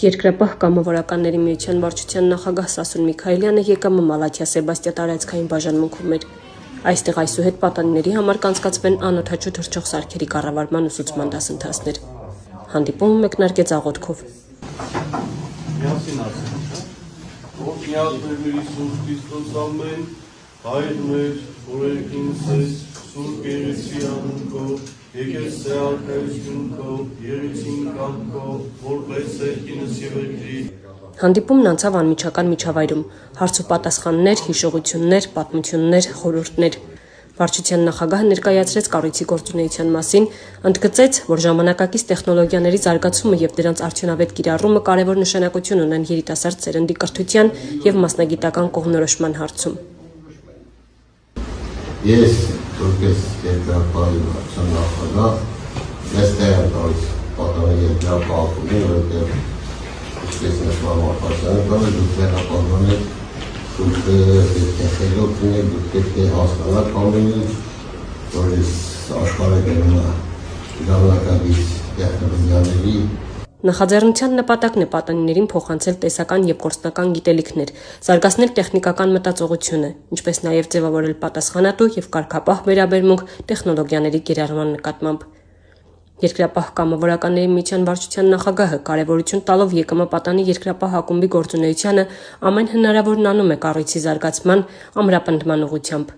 Երկրապահ կամավորականների միության վարչության նախագահ Սասուն Միքայելյանը ԵԿՄ Մալաթիա Սեբաստիա տարածքային բաժանմունքում էր։ Այստեղ այսուհետ պատանիների համար կանցկացվեն անօդաչու թռչող սարքերի կառավարման ուսուցման դասընթացներ։ Հանդիպումը մեկնարկեց աղոթքով։ Հանդիպումն անցավ անմիջական միջավայրում, հարց ու պատասխաններ, հիշողություններ, պատմություններ, խորհուրդներ։ Վարչության նախագահը ներկայացրեց կառույցի գործունեության մասին, ընդգծեց, որ ժամանակակից տեխնոլոգիաների զարգացումը եւ դրանց արդյունավետ կիրառումը կարևոր նշանակություն ունեն երիտասարդ սերնդի կրթության եւ մասնագիտական կողմնորոշման հարցում։ Ես որպես երկրապահի վարչության նախագահ մեծ տեղ եմ տալիս պատանի երկրապահությունին, որտեղ ինչպես նշվում է պատասխանը, դուք վերապահում եք, դուք տեխնոլոգիաներ ունեք, դուք պետք է հասկանաք ամեն ինչ, որ այս աշխարհը գնում է ժամանակակից տեխնոլոգիաների։ Նախաձեռնության նպատակն է պատանիներին փոխանցել տեսական եւ գործնական գիտելիքներ, զարգացնել տեխնիկական մտածողությունը, ինչպես նաեւ ձևավորել պատասխանատու եւ կարգապահ վերաբերմունք տեխնոլոգիաների կիրառման նկատմամբ։ Երկրապահ կամավորականների միության վարչության նախագահը կարևորություն տալով ԵԿՄ պատանի երկրապահ ակումբի գործունեությանը ամեն հնարավորն անում է կառույցի զարգացման, ամրապնդման ուղղությամբ։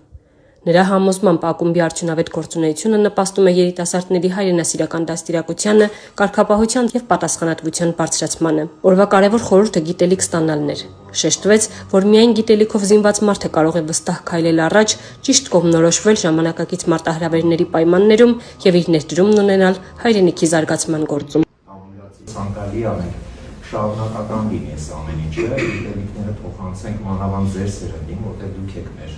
Նրա համոզմամբ ակումբի արդյունավետ գործունեությունը նպաստում է երիտասարդների հայրենասիրական դաստիարակությանը, կարգապահության եւ պատասխանատվության բարձրացմանը։ Օրվա կարևոր խորհուրդը գիտելիք ստանալն էր։ Շեշտվեց, որ միայն գիտելիքով զինված մարդը կարող է վստահ քայլել առաջ, ճիշտ կողմնորոշվել ժամանակակից մարտահրավերների պայմաններում եւ իր ներդրումն ունենալ հայրենիքի զարգացման գործում։ Ցանկալի անել շարունակական լինի այս ամեն ինչը, գիտելիքները փոխանցենք մանավանդ ձեր սերնդին, որտեղ դուք եք մեր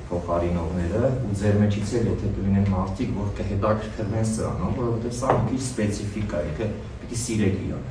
փոխարինողները ու ձեր մեջից էլ եթե կլինեն մարդիկ, որ կհետաքրքրվեն սրանով, որովհետև սա մի քիչ սպეციფიკա է, պիտի սիրեք իրան։